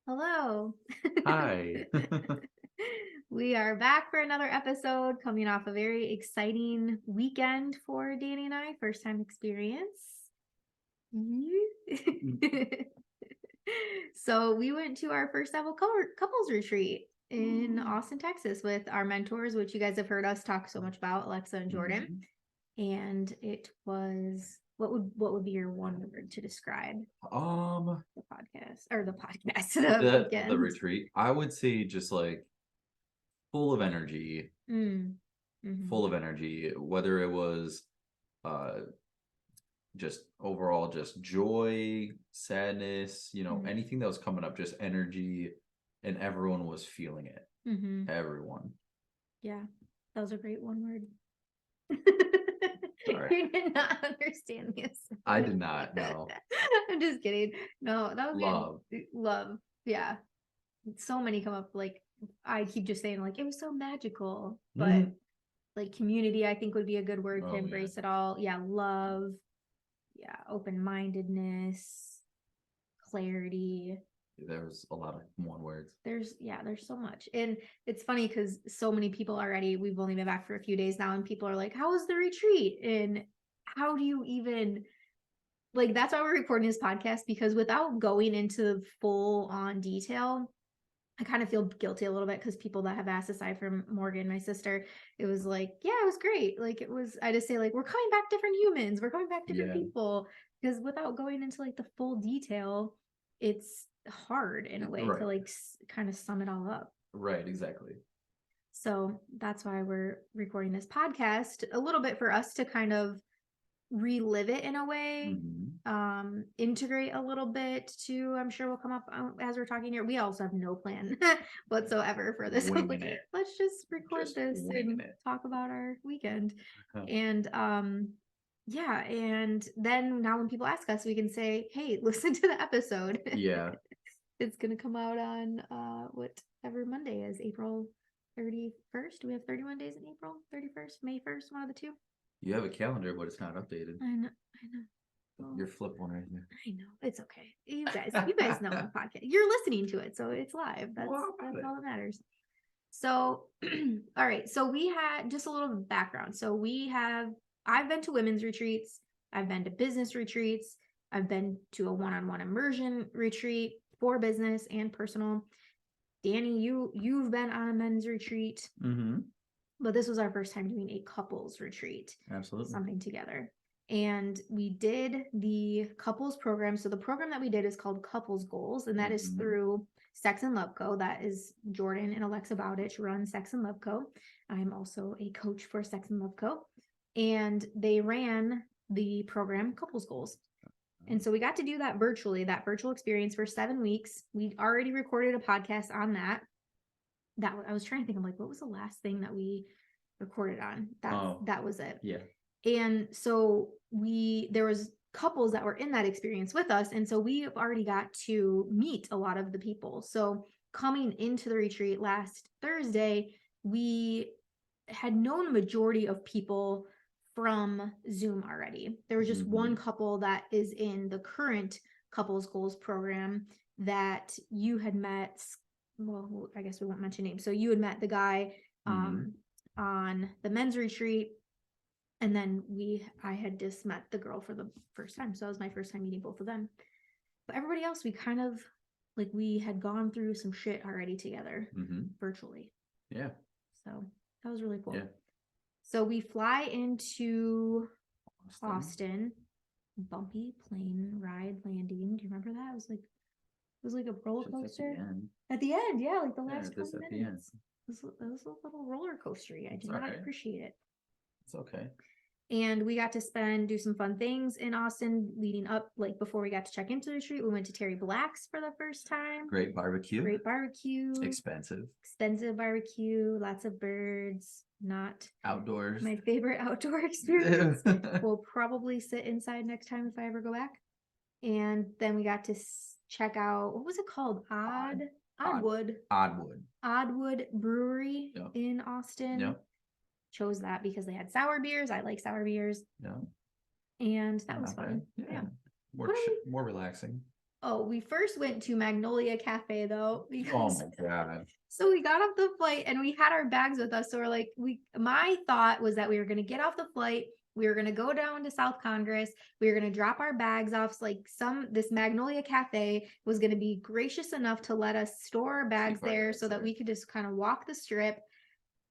Hello. Hi. We are back for another episode coming off a very exciting weekend for Danny and I. First time experience. So we went to our first ever couples retreat in Austin, Texas with our mentors, which you guys have heard us talk so much about, Alexa and Jordan. And it was what would be your one word to describe Um, the podcast, the weekend? retreat, I would say just like full of energy, Mm-hmm. whether it was uh just overall just joy, sadness, anything that was coming up, just energy, and everyone was feeling it. Mm-hmm. Everyone. Yeah, that was a great one word. Sorry. You did not understand me. I did not know. I'm just kidding. No, that was Love. good. Love. Yeah. So many come up. Like, I keep just saying, like, it was so magical. But like community, I think would be a good word to embrace it all. Yeah, love. Yeah, open-mindedness, clarity. There was a lot of one words. There's so much. And it's funny because so many people already, we've only been back for a few days now, and people are like, how was the retreat? And how do you even, like, that's why we're recording this podcast, because without going into full on detail, I kind of feel guilty a little bit because people that have asked, aside from Morgan, my sister, it was like, yeah, it was great. Like, it was, I just say, like, we're coming back different humans, we're coming back different people. Because without going into like the full detail, it's hard in a way to like kind of sum it all up. Right, exactly. So that's why we're recording this podcast a little bit for us to kind of relive it in a way, integrate a little bit too. I'm sure will come up as we're talking here. We also have no plan whatsoever for this. Let's just record this and talk about our weekend. And yeah, and then now when people ask us, we can say, hey, listen to the episode. Yeah. It's gonna come out on whatever Monday is, April 31st. Do we have 31 days in April? 31st, May 1st, one of the two. You have a calendar, but it's not updated. I know. Your flip one right there. I know. It's okay. You guys know the podcast. You're listening to it, so it's live. That's all that matters. So, all right. So we had just a little background. So I've been to women's retreats. I've been to business retreats. I've been to a one-on-one immersion retreat for business and personal. Danny, you've been on a men's retreat. But this was our first time doing a couples retreat. Absolutely. Something together. And we did the couples program. So the program that we did is called Couples Goals, and that is through Sex and Love Co. That is Jordan and Alexa Bowditch run Sex and Love Co. I'm also a coach for Sex and Love Co. And they ran the program Couples Goals. And so we got to do that virtually, that virtual experience for 7 weeks. We already recorded a podcast on that. I was trying to think, I'm like, what was the last thing that we recorded on? That was it. Yeah. And so there was couples that were in that experience with us. And so we have already got to meet a lot of the people. So coming into the retreat last Thursday, we had known the majority of people from Zoom already. There was just one couple that is in the current Couples Goals program that you had met. Well, I guess we won't mention names. So you had met the guy on the men's retreat. And then I had just met the girl for the first time. So it was my first time meeting both of them. But everybody else, we kind of, like, we had gone through some shit already together virtually. Yeah. So that was really cool. Yeah. So we fly into Austin. Bumpy plane ride landing. Do you remember that? It was like a roller coaster. At the end, yeah, like the last 20 minutes. It was a little roller coastery. I did not appreciate it. It's okay. And we got to do some fun things in Austin leading up, like before we got to check into the retreat. We went to Terry Black's for the first time. Great barbecue. Expensive barbecue. Lots of birds. Not outdoors. My favorite outdoor experience. We'll probably sit inside next time if I ever go back. And then we got to check out, what was it called? Oddwood Brewery in Austin. Yep. Chose that because they had sour beers. I like sour beers. Yeah. And that was fun. Yeah. More relaxing. Oh, we first went to Magnolia Cafe though, Oh because my god. so we got off the flight and we had our bags with us. So we're like, my thought was that we were gonna get off the flight, we were gonna go down to South Congress, we were gonna drop our bags off. So like this Magnolia Cafe was gonna be gracious enough to let us store our bags Keep our there bags so that there. we could just kind of walk the strip.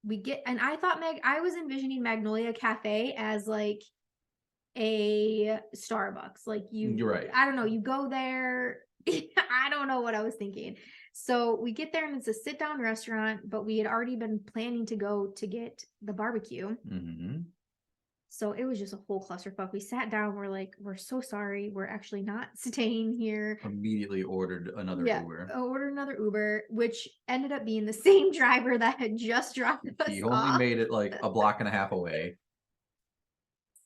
And I thought I was envisioning Magnolia Cafe as like a Starbucks. Like You're right. I don't know, you go there. I don't know what I was thinking. So we get there and it's a sit down restaurant, but we had already been planning to go to get the barbecue. Mm-hmm. So it was just a whole clusterfuck. We sat down, we're like, we're so sorry. We're actually not staying here. Immediately ordered another Yeah, Uber. ordered another Uber, which ended up being the same driver that had just dropped us He only off. made it like a block and a half away.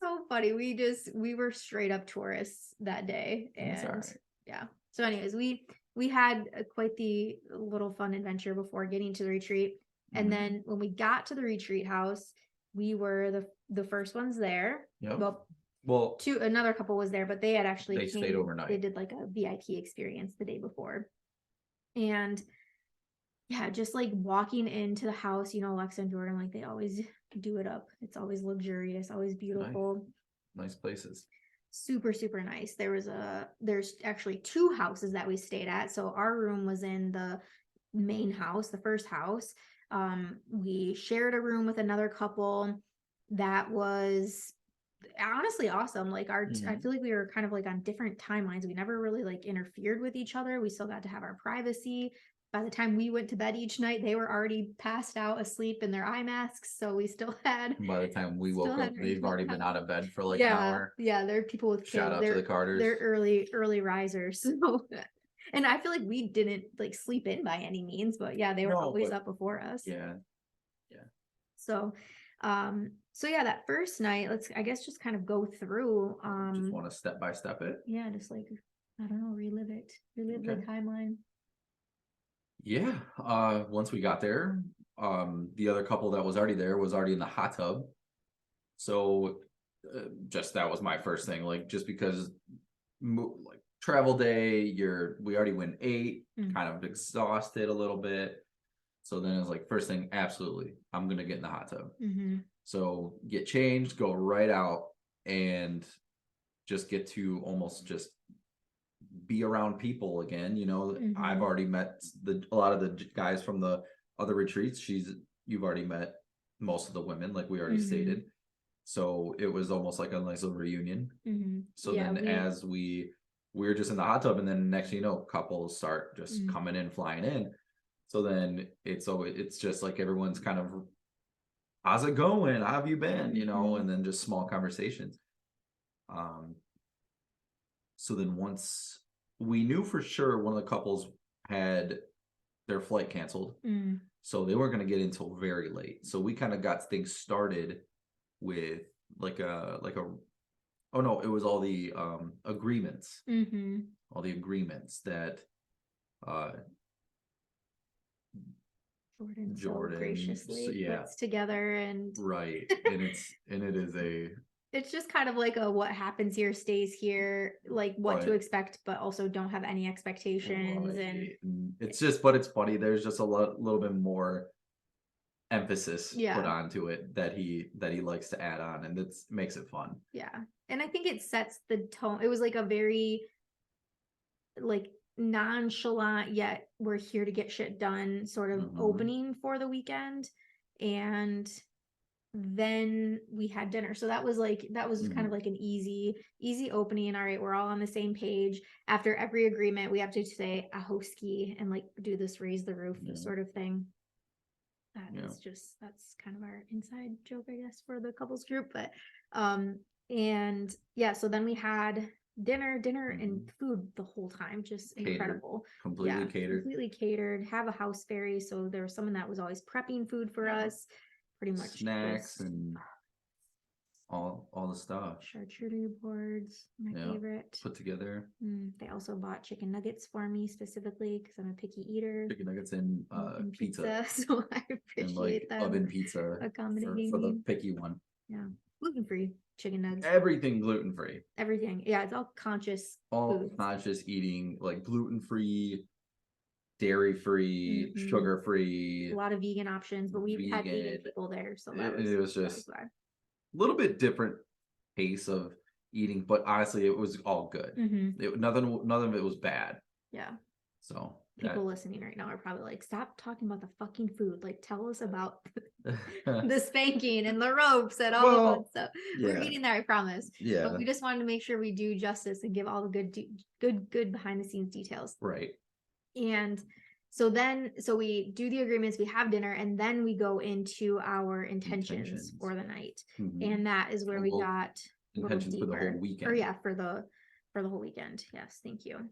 So funny. We were straight up tourists that day. That's all And right. yeah. So anyways, we had quite the little fun adventure before getting to the retreat. And Mm-hmm. then when we got to the retreat house, we were the first ones there. Yep. Well, another couple was there, but they had actually stayed overnight. They did like a VIP experience the day before. And yeah, just like walking into the house, Alexa and Jordan, like they always do it up. It's always luxurious, always beautiful. Nice places. Super, super nice. There's actually two houses that we stayed at. So our room was in the main house, the first house. We shared a room with another couple that was honestly awesome. Like I feel like we were kind of like on different timelines. We never really like interfered with each other. We still got to have our privacy. By the time we went to bed each night, they were already passed out asleep in their eye masks. So we still had. By the time we woke up, they've already been out of bed for like an hour. Yeah, there are people with kids. Shout out to the Carters. They're early risers. So, and I feel like we didn't like sleep in by any means, but yeah, they were always up before us. Yeah. So, so yeah, that first night, let's I guess just kind of go through. Just want to step by step it. Yeah, just like I don't know, relive the timeline. Yeah. Once we got there, the other couple that was already there was already in the hot tub. So just that was my first thing, like just because like travel day, we already went 8, kind of exhausted a little bit. So then it's like first thing, absolutely, I'm gonna get in the hot tub. So get changed, go right out, and just get to almost just be around people again. I've already met a lot of the guys from the other retreats. You've already met most of the women, like we already stated. So it was almost like a nice little reunion. So yeah, then as we were just in the hot tub, and then next thing you know, couples start just coming in, flying in. So then it's just like everyone's kind of, how's it going? How have you been? And then just small conversations. So then once we knew for sure one of the couples had their flight canceled, so they weren't going to get in until very late. So we kind of got things started with oh no, it was all the agreements, all the agreements that Jordan so graciously puts together, and right, and it is it's just kind of like a what happens here stays here, like what to expect, but also don't have any expectations. And it's just, but it's funny. There's just a little bit more emphasis put onto it that he likes to add on, and that makes it fun. Yeah, and I think it sets the tone. It was like a very like nonchalant yet we're here to get shit done sort of opening for the weekend. And then we had dinner, so that was kind of like an easy opening. All right, we're all on the same page. After every agreement, we have to say a hoski and like do this raise the roof sort of thing. That's kind of our inside joke, I guess, for the couples group. But and yeah, so then we had dinner and food the whole time, just catered. Incredible. Completely catered. Have a house fairy, so there was someone that was always prepping food for us. Pretty much snacks and all the stuff. Charcuterie boards, my favorite. Put together. They also bought chicken nuggets for me specifically because I'm a picky eater. Chicken nuggets and pizza. So I appreciate and like them oven pizza accommodating for the picky one. Yeah, gluten free. chicken nugs, everything gluten-free. everything. Yeah, it's all conscious All foods. conscious eating, like gluten-free, dairy-free, Hmm. A sugar-free, lot of vegan options, but we had vegan vegan. people there, so It was that was just why. a little bit different pace of eating, but honestly, it was all good. Hmm. None of it was bad. Yeah. So People that listening right now are probably like, stop talking about the fucking food. Like, tell us about the spanking and the ropes and all the fun well, stuff. We're yeah, getting there, I promise. But yeah, we just wanted to make sure we do justice and give all the good behind the scenes details. right. And so we do the agreements, we have dinner, and then we go into our intentions Intentions. for the night. Mhm. And that is where we Well, got a little intentions for the whole deeper. Or weekend. yeah, for the whole weekend. Yes, thank you.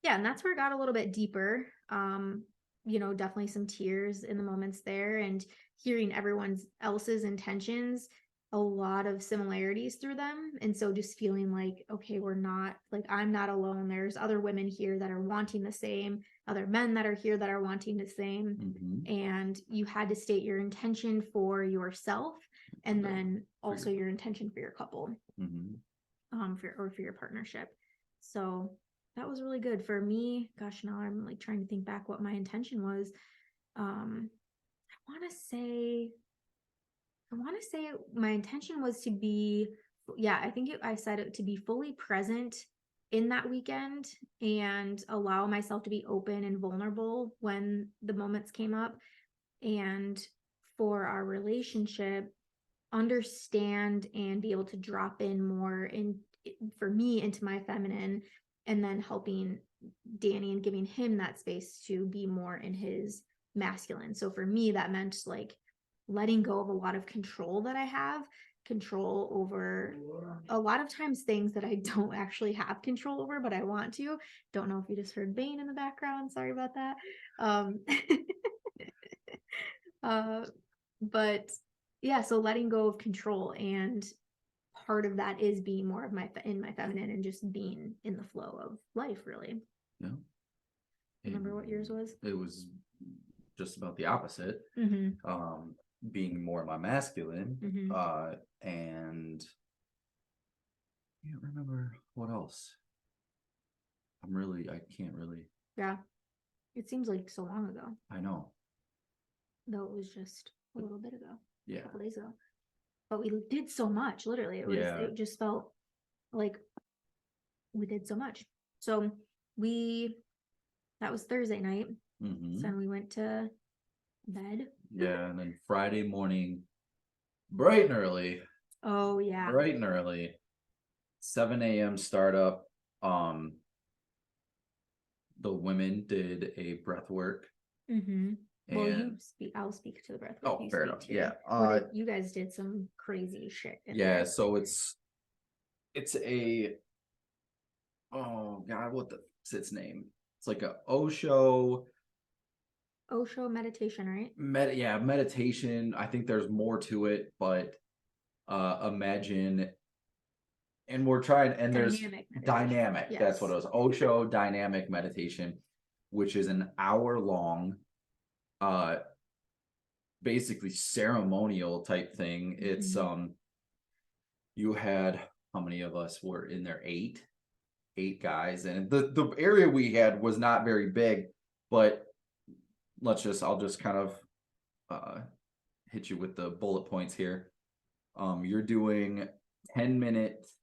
Yeah, and that's where it got a little bit deeper. Definitely some tears in the moments there, and hearing everyone else's intentions, a lot of similarities through them. And so just feeling like, okay, we're not, like, I'm not alone. There's other women here that are wanting the same, other men that are here that are wanting the same. Mhm. And you had to state your intention for yourself, and then also your intention for your couple, Mhm. for your partnership. So that was really good for me. Gosh, now I'm like trying to think back what my intention was. I want to say, my intention was to be, yeah, I said it, to be fully present in that weekend and allow myself to be open and vulnerable when the moments came up. And for our relationship, understand and be able to drop in more in, for me, into my feminine, and then helping Danny and giving him that space to be more in his masculine. So for me, that meant like letting go of a lot of control that I have, control over a lot of times things that I don't actually have control over, but I want to. Don't know if you just heard Bane in the background. Sorry about that. Um, uh, but yeah, so letting go of control, and part of that is being more of my feminine and just being in the flow of life, really. Yeah. Remember what yours And was? it was just about the opposite. Mm-hmm. Being more my masculine. Mm-hmm. And I can't remember what else. I can't really. Yeah, it seems like so long ago, I know. though it was just a little bit ago, a Yeah. couple days ago. But we did so much. Literally, Yeah. it just felt like we did so much. So we that was Thursday night. So Mm-hmm. we went to bed. Yeah. And then Friday morning, bright and early, Oh yeah. bright and early, 7 a.m. startup. The women did a breath work. Mm-hmm. Well, you And speak. I'll speak to the breath work. oh, You fair speak enough. to. Yeah. You guys did some crazy shit in Yeah. there. So it's a, oh God, what's its name? It's like a Osho Osho meditation, right? meditation. I think there's more to it, but imagine, and we're trying, and there's Dynamic meditation. dynamic. That's what it Yes. was. Osho dynamic meditation, which is an hour long, uh, basically ceremonial type thing. It's Mm-hmm. you had, how many of us were in there? Eight guys, and the area we had was not very big, but I'll just kind of uh hit you with the bullet points here. You're doing 10 minutes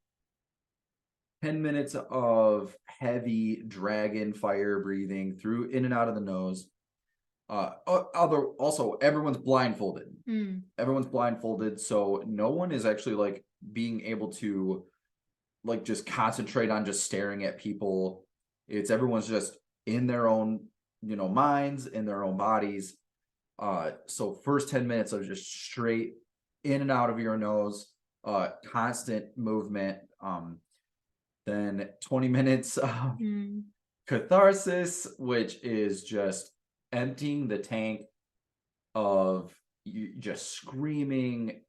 10 minutes of heavy dragon fire breathing through in and out of the nose. Also everyone's blindfolded. Mm. Everyone's blindfolded, so no one is actually like being able to like just concentrate on just staring at people. It's everyone's just in their own, minds, in their own bodies. So first 10 minutes of just straight in and out of your nose, constant movement. Then 20 minutes of Mm. catharsis, which is just emptying the tank of you, just screaming,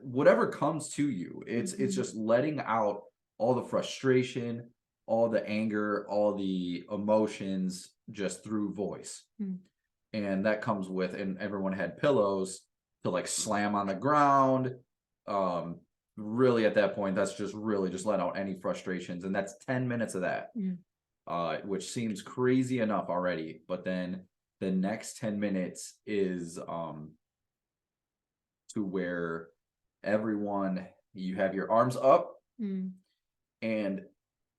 whatever comes to you. It's Mm-hmm. just letting out all the frustration, all the anger, all the emotions just through voice. Mm. And that comes with, and everyone had pillows to like slam on the ground. really at that point, that's just really just let out any frustrations. And that's 10 minutes of that, Mm. which seems crazy enough already. But then the next 10 minutes is to where everyone, you have your arms up Mm. and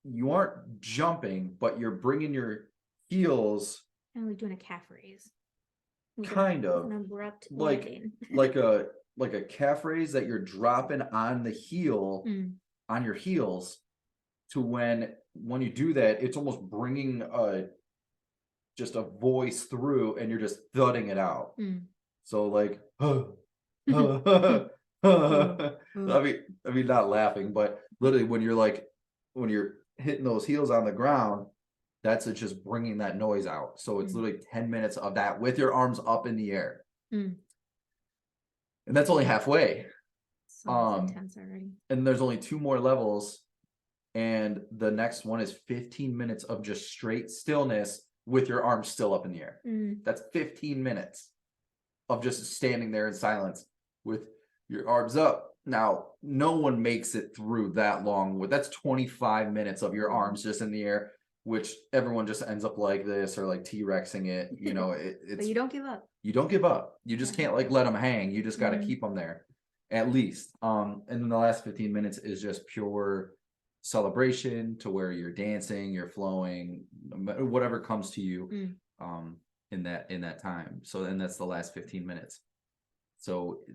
you aren't jumping, but you're bringing your heels Kind of like doing a calf raise with kind an of abrupt like landing. like a like a calf raise that you're dropping on the heel Mm. on your heels to when you do that, it's almost bringing just a voice through and you're just thudding it out. Mm. So like Oh, oh. I mean not laughing, but literally when you're like when you're hitting those heels on the ground, that's it just bringing that noise out. So it's Mm. literally 10 minutes of that with your arms up in the air. Mm. And that's only halfway. Sounds intense already. And there's only 2 more levels, and the next one is 15 minutes of just straight stillness with your arms still up in the air. Mm. That's 15 minutes of just standing there in silence with your arms up. Now, no one makes it through that long with that's 25 minutes of your arms just in the air, which everyone just ends up like this or like T-Rexing it. You know, But it's you don't give up. you don't give up. You just Yeah. can't like let them hang. You just got to Mhm. keep them there at least. And then the last 15 minutes is just pure celebration to where you're dancing, you're flowing, whatever comes to you Mm. in that time. So then that's the last 15 minutes. So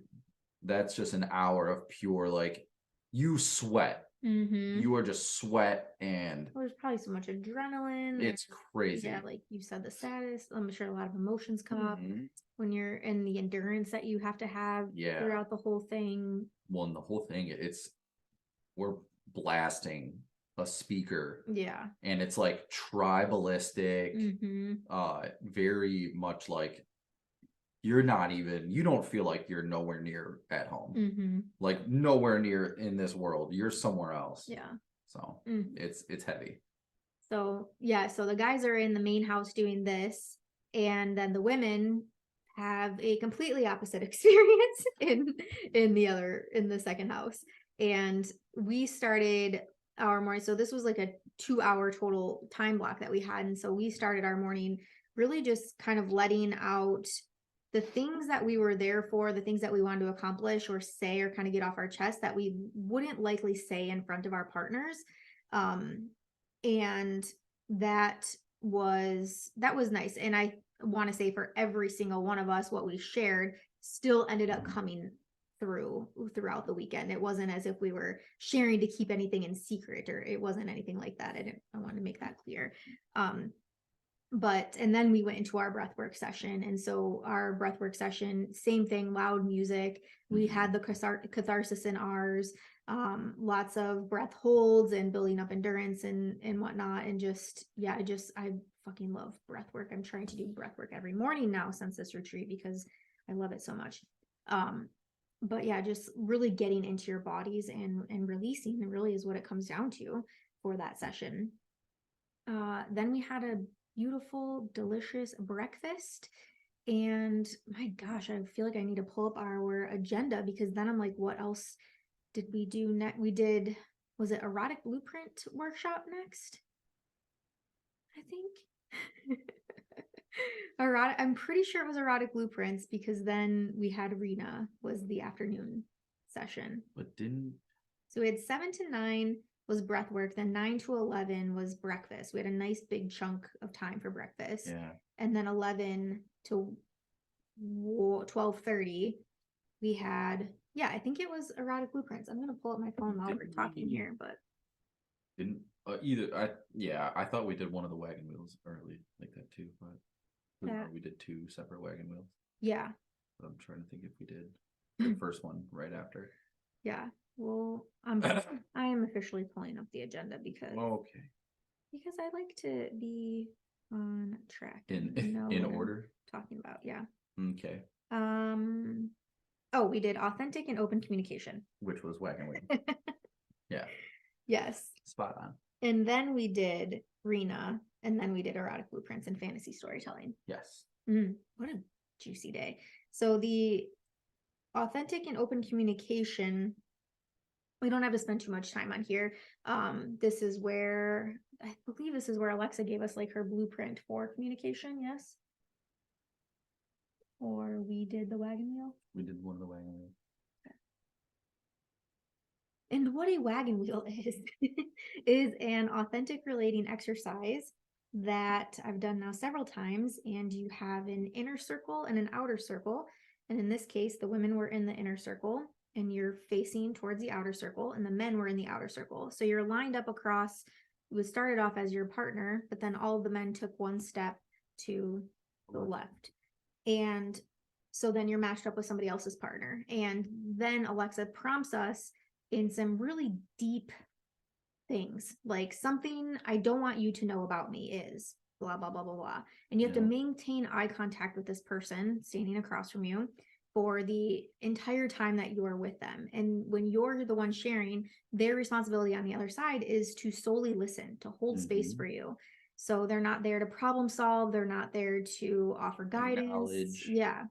that's just an hour of pure like you sweat. Mm-hmm. You are just sweat and Well, there's probably so much adrenaline. it's crazy. Yeah, like you said, the status. I'm sure a lot of emotions come up Mhm. when you're in the endurance that you have to have Yeah. throughout the whole thing. Well, and the whole thing, it's we're blasting a speaker Yeah. and it's like tribalistic, Mm-hmm. very much like you don't feel like you're nowhere near at home. Mm-hmm. Like nowhere near in this world. You're somewhere else. Yeah. So Mm. it's heavy. So yeah, so the guys are in the main house doing this, and then the women have a completely opposite experience in the second house. And we started our morning. So this was like a 2 hour total time block that we had. And so we started our morning really just kind of letting out the things that we were there for, the things that we wanted to accomplish or say or kind of get off our chest that we wouldn't likely say in front of our partners. And that was nice. And I want to say for every single one of us, what we shared still ended up coming throughout the weekend. It wasn't as if we were sharing to keep anything in secret, or it wasn't anything like that. I want to make that clear. And then we went into our breathwork session. And so our breathwork session, same thing, loud music. We had the catharsis in ours, lots of breath holds and building up endurance and whatnot. And I fucking love breathwork. I'm trying to do breathwork every morning now since this retreat because I love it so much. But yeah, just really getting into your bodies and releasing really is what it comes down to for that session. Then we had a beautiful, delicious breakfast. And my gosh, I feel like I need to pull up our agenda because then I'm like, what else did we do next? Was it erotic blueprint workshop next? I think. I'm pretty sure it was erotic blueprints because then we had Rena was the afternoon session. But didn't So we had 7 to 9 was breath work, then 9 to 11 was breakfast. We had a nice big chunk of time for breakfast. Yeah. And then 11 to 12:30 we had, yeah, I think it was erotic blueprints. I'm gonna pull up my phone while we're talking here, but didn't I thought we did one of the wagon wheels early like that too, but we did 2 separate wagon wheels. Yeah. But I'm trying to think if we did the first one right after. Yeah. Well, I am officially pulling up the agenda because I like to be on track in order. Talking about, yeah. Okay. Oh, we did authentic and open communication, which was wagon wheel. Yeah. Yes. Spot on. And then we did Rena, and then we did erotic blueprints and fantasy storytelling. Yes. What a juicy day. So the authentic and open communication. we don't have to spend too much time on here. This is where I believe this is where Alexa gave us like her blueprint for communication. Yes. Or we did the wagon wheel. We did one of the wagon wheels. And what a wagon wheel is an authentic relating exercise that I've done now several times. And you have an inner circle and an outer circle. And in this case, the women were in the inner circle and you're facing towards the outer circle, and the men were in the outer circle. So you're lined up across. It was started off as your partner, but then all of the men took one step to the left. And so then you're matched up with somebody else's partner. And then Alexa prompts us in some really deep things, like something I don't want you to know about me is blah, blah, blah, blah, blah. And you have to maintain eye contact with this person standing across from you for the entire time that you are with them. And when you're the one sharing, their responsibility on the other side is to solely listen, to hold space for you. So they're not there to problem solve. They're not there to offer guidance. Knowledge. Yeah.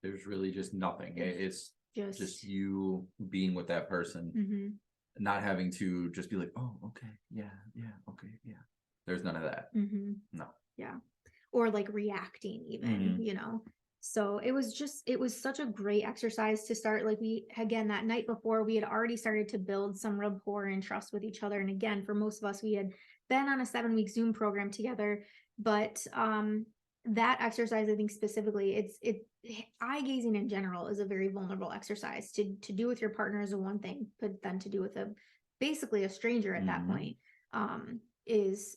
There's really just nothing. It's just you being with that person, not having to just be like, oh, okay, yeah, okay, yeah. There's none of that. No. Yeah. Or like reacting even, you know. So it was such a great exercise to start. Like again, that night before, we had already started to build some rapport and trust with each other. And again, for most of us, we had been on a 7-week Zoom program together, but that exercise, I think specifically, eye gazing in general is a very vulnerable exercise. To do with your partner is one thing, but then to do with basically a stranger at that point is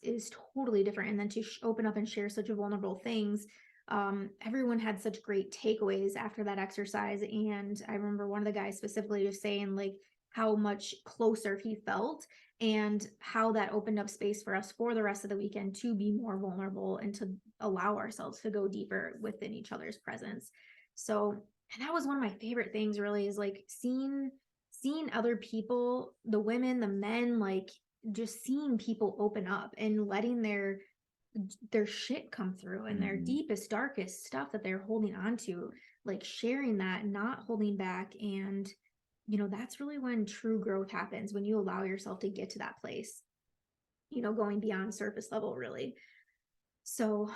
totally different. And then to open up and share such a vulnerable things. Everyone had such great takeaways after that exercise. And I remember one of the guys specifically just saying like how much closer he felt and how that opened up space for us for the rest of the weekend to be more vulnerable and to allow ourselves to go deeper within each other's presence. So, and that was one of my favorite things really, is like seeing other people, the women, the men, like just seeing people open up and letting their shit come through and their deepest, darkest stuff that they're holding on to, like sharing that, not holding back. And you know, that's really when true growth happens, when you allow yourself to get to that place, you know, going beyond surface level really. So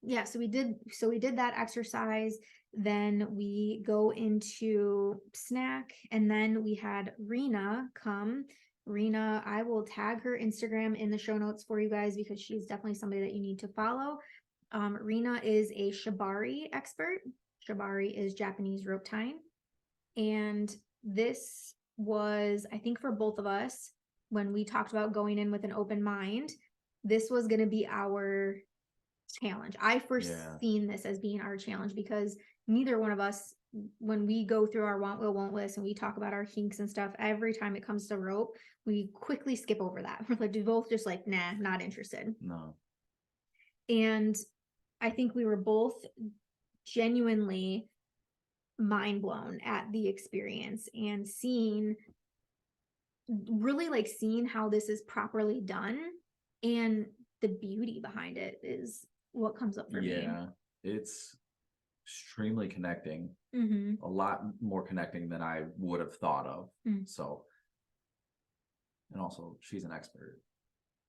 yeah, so we did that exercise. Then we go into snack, and then we had Rena come. Rena, I will tag her Instagram in the show notes for you guys because she's definitely somebody that you need to follow. Rena is a shibari expert. Shibari is Japanese rope tying. And this was, I think for both of us, when we talked about going in with an open mind, this was going to be our challenge. I foreseen this as being our challenge because neither one of us, when we go through our want, will, won't list and we talk about our kinks and stuff, every time it comes to rope, we quickly skip over that. We're like, both just like, nah, not interested. No. And I think we were both genuinely mind blown at the experience and seeing how this is properly done, and the beauty behind it is what comes up for me. Yeah, it's extremely connecting. A lot more connecting than I would have thought of. So, and also she's an expert.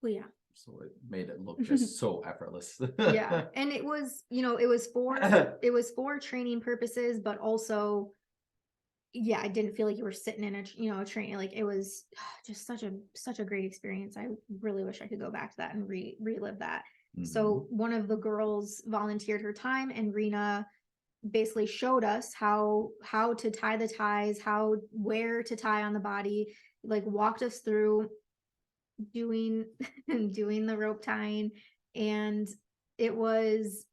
Well, yeah. So it made it look just so effortless. Yeah. And it was, you know, it was for training purposes, but also, yeah, I didn't feel like you were sitting in a training. Like it was just such a great experience. I really wish I could go back to that and relive that. So one of the girls volunteered her time, and Rena basically showed us how to tie the ties, where to tie on the body, like walked us through doing the rope tying. And it was,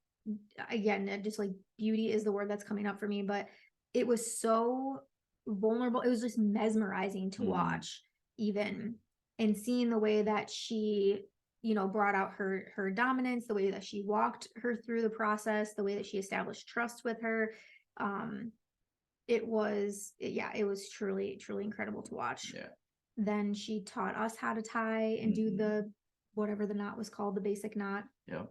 again, just like beauty is the word that's coming up for me, but it was so vulnerable. It was just mesmerizing to watch, even, and seeing the way that she, you know, brought out her dominance, the way that she walked her through the process, the way that she established trust with her. It was truly incredible to watch. Yeah. Then she taught us how to tie and do the, whatever the knot was called, the basic knot. Yep.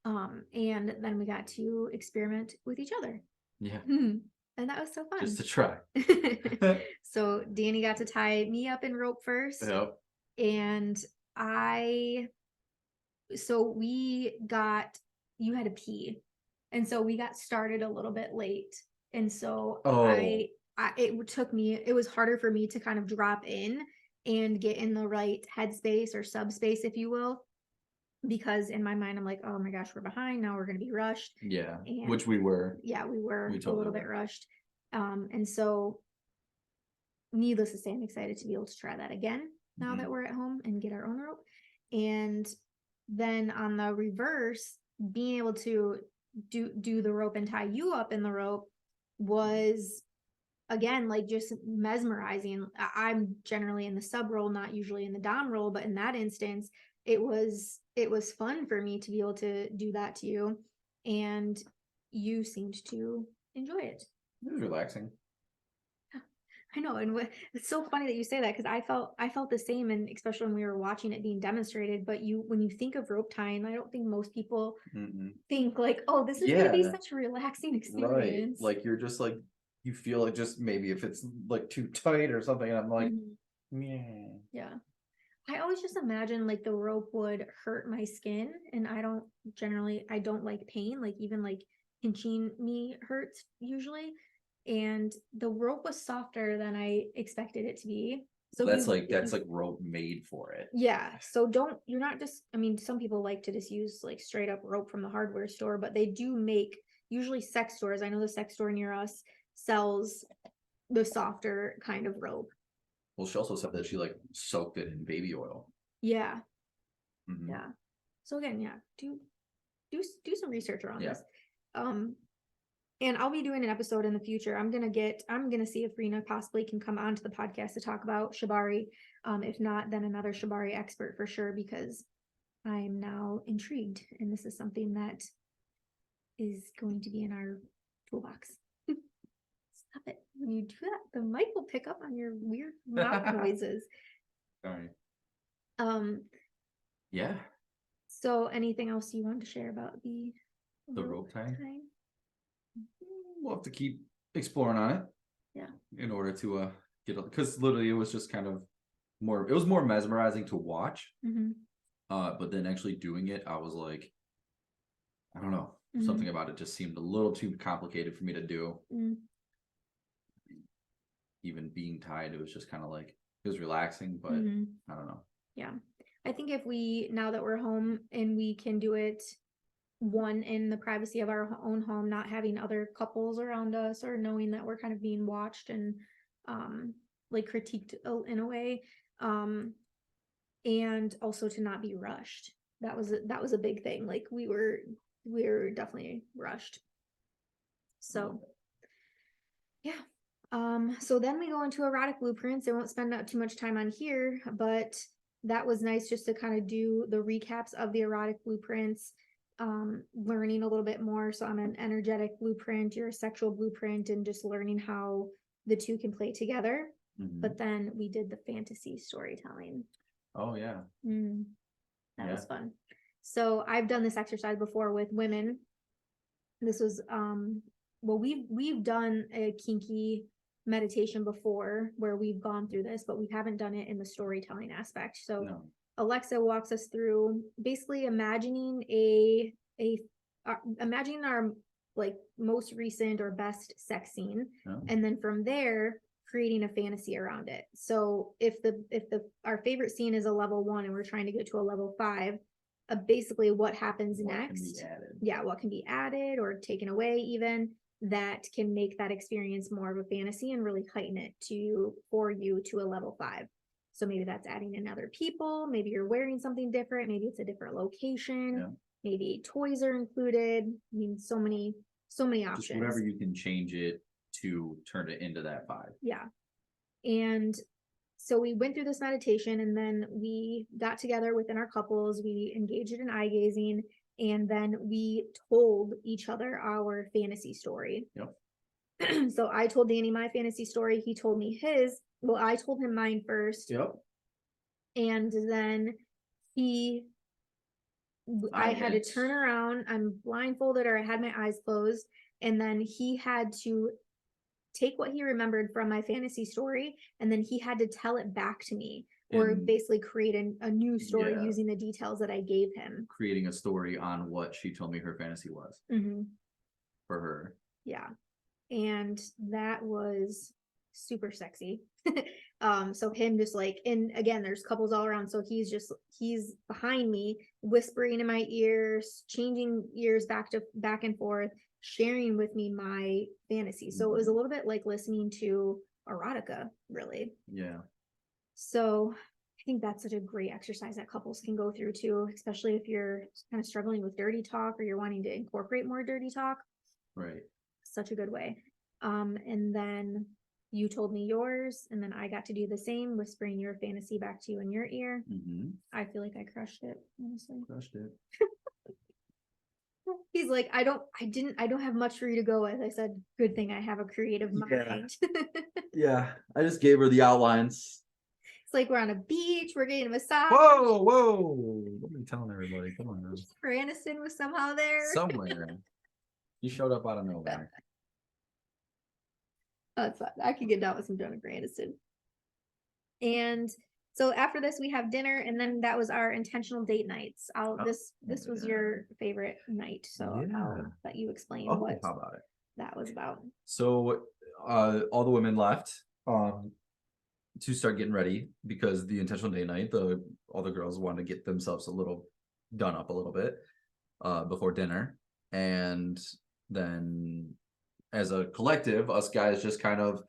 And then we got to experiment with each other. Yeah. and that was so just fun. to try. So Danny got to tie me up in rope first, Yep. and I so we got you had to pee, and so we got started a little bit late, and so Oh, it took me, it was harder for me to kind of drop in and get in the right headspace or subspace, if you will, because in my mind I'm like, oh my gosh, we're behind now, we're going to be rushed. yeah. And Which we were. yeah, we were We a totally little bit were. rushed. And so needless to say, I'm excited to be able to try that again now that Mhm. we're at home and get our own rope. And then on the reverse, being able to do the rope and tie you up in the rope was again like just mesmerizing. I'm generally in the sub role, not usually in the dom role, but in that instance, it was fun for me to be able to do that to you, and you seemed to enjoy it. It was relaxing. I know, and it's so funny that you say that because I felt the same, and especially when we were watching it being demonstrated. But when you think of rope tying, I don't think most people Mm-mm. think like, oh, this is going to be Yeah, such a relaxing right. experience. Like you're just like you feel it just maybe if it's like too tight or something, and I'm like, Mhm. yeah. Yeah, I always just imagine like the rope would hurt my skin, and I don't like pain. Like even like pinching me hurts usually, and the rope was softer than I expected it to be. So if That's you like rope made for it. yeah, so don't you're not just I mean, some people like to just use like straight up rope from the hardware store, but they do make usually sex stores. I know the sex store near us sells the softer kind of rope. Well, she also said that she like soaked it in baby oil. Yeah, Hmm. yeah. So again, yeah, do some research around Yeah. this. Um and I'll be doing an episode in the future. I'm gonna see if Rena possibly can come onto the podcast to talk about Shibari. If not, then another Shibari expert for sure, because I'm now intrigued, and this is something that is going to be in our toolbox. Stop it. When you do that, the mic will pick up on your weird mouth noises. Sorry. Um, Yeah. so anything else you want to share about the The rope rope tying. tying? We'll have to keep exploring on it Yeah. in order to get because literally it was just kind of more. It was more mesmerizing to watch. Mm-hmm. But then actually doing it, I was like, I don't know, Mm-hmm. something about it just seemed a little too complicated for me to do. Mm-hmm. Even being tied, it was just kind of like it was relaxing, but Mm-hmm. I don't know. Yeah. I think if we, now that we're home and we can do it one in the privacy of our own home, not having other couples around us or knowing that we're kind of being watched and like critiqued in a way, um and also to not be rushed. That was a big thing. Like we were definitely rushed. So yeah. So then we go into erotic blueprints. I won't spend too much time on here, but that was nice just to kind of do the recaps of the erotic blueprints, learning a little bit more. So I'm an energetic blueprint, you're a sexual blueprint, and just learning how the two can play together. Mm-hmm. But then we did the fantasy storytelling. Oh yeah. Mm, that Yeah. was fun. So I've done this exercise before with women. This was well, we've done a kinky meditation before where we've gone through this, but we haven't done it in the storytelling aspect. So No. Alexa walks us through basically imagining imagining our like most recent or best sex scene, No. and then from there creating a fantasy around it. So if the our favorite scene is a level 1 and we're trying to get to a level 5, basically what happens What can next. be added? Yeah, what can be added or taken away even that can make that experience more of a fantasy and really heighten it for you to a level 5. So maybe that's adding in other people, maybe you're wearing something different, maybe it's a different location, Yeah. maybe toys are included. I mean, so many Just whatever options. you can change it to turn it into that 5. Yeah. And so we went through this meditation, and then we got together within our couples, we engaged in eye gazing, and then we told each other our fantasy story. Yep. So I told Danny my fantasy story, he told me his. Well, I told him mine first, Yep. and then he I had to turn around, I'm blindfolded or I had my eyes closed, and then he had to take what he remembered from my fantasy story, and then he had to tell it back to me, or And basically create a new story yeah, using the details that I gave him. creating a story on what she told me her fantasy was for her. Yeah. And that was super sexy. So him just like, and again, there's couples all around. So he's behind me, whispering in my ears, changing ears back and forth, sharing with me my fantasy. So it was a little bit like listening to erotica, really. Yeah. So I think that's such a great exercise that couples can go through too, especially if you're kind of struggling with dirty talk or you're wanting to incorporate more dirty talk. Right. Such a good way. And then you told me yours, and then I got to do the same, whispering your fantasy back to you in your ear. I feel like I crushed it, honestly. Crushed it. He's like, I don't have much for you to go with. I said, good thing I have a creative mind. Yeah. I just gave her the outlines. It's like we're on a beach, we're getting a massage. Whoa. What are you telling everybody? Come on. Aniston was somehow there. Somewhere. You showed up out of nowhere. That's fine. I could get down with some Jonah Aniston. And so after this, we have dinner, and then that was our intentional date nights. This was your favorite night, so I'll let you explain what how about it? That was about. So all the women left to start getting ready because the intentional date night, all the girls wanted to get themselves a little done up a little bit before dinner. And then as a collective, us guys just kind of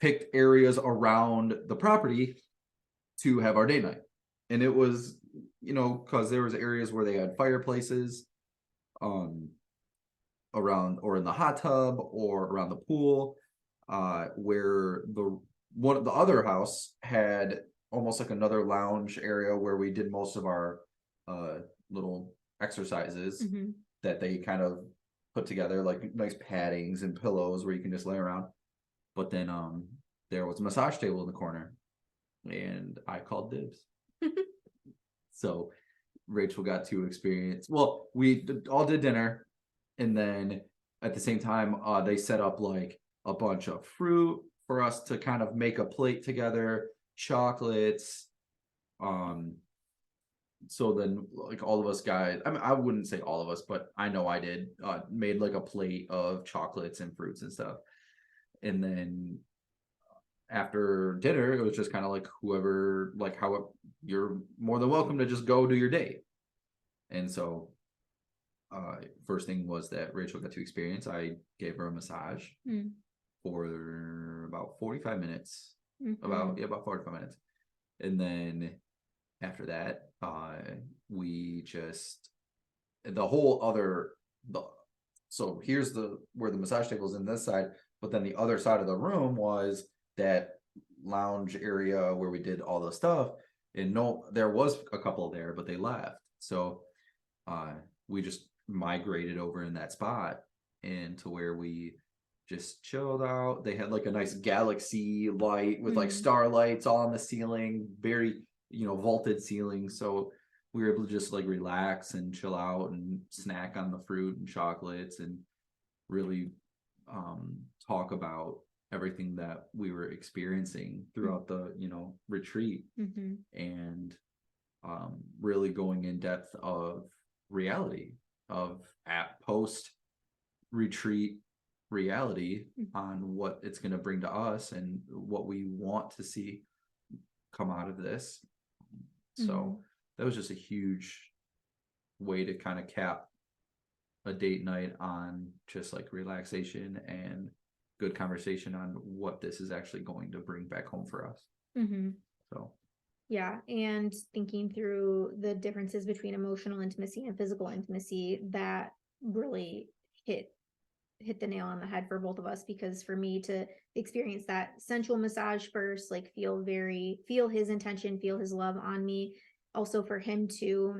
picked areas around the property to have our date night. And it was, because there was areas where they had fireplaces around, or in the hot tub, or around the pool, where the other house had almost like another lounge area where we did most of our little exercises that they kind of put together, like nice paddings and pillows where you can just lay around. But then there was a massage table in the corner, and I called dibs. So Rachel got to experience. Well, we all did dinner, and then at the same time, they set up like a bunch of fruit for us to kind of make a plate together, chocolates. So then, like, all of us guys, I mean, I wouldn't say all of us, but I know I did, made like a plate of chocolates and fruits and stuff. And then after dinner, it was just kind of like whoever, like, you're more than welcome to just go do your date. And so first thing was that Rachel got to experience, I gave her a massage for about 45 minutes. About 45 minutes. And then after that, we just so here's where the massage table is in this side, but then the other side of the room was that lounge area where we did all the stuff. And there was a couple there, but they left. So we just migrated over in that spot, and to where we just chilled out. They had like a nice galaxy light with like starlights all on the ceiling, very vaulted ceiling. So we were able to just like relax and chill out and snack on the fruit and chocolates, and really talk about everything that we were experiencing throughout the retreat, and really going in depth of reality, of post retreat reality, on what it's going to bring to us and what we want to see come out of this. So that was just a huge way to kind of cap a date night on just like relaxation and good conversation on what this is actually going to bring back home for us. So yeah, and thinking through the differences between emotional intimacy and physical intimacy, that really hit the nail on the head for both of us, because for me to experience that sensual massage first, like feel his intention, feel his love on me, also for him to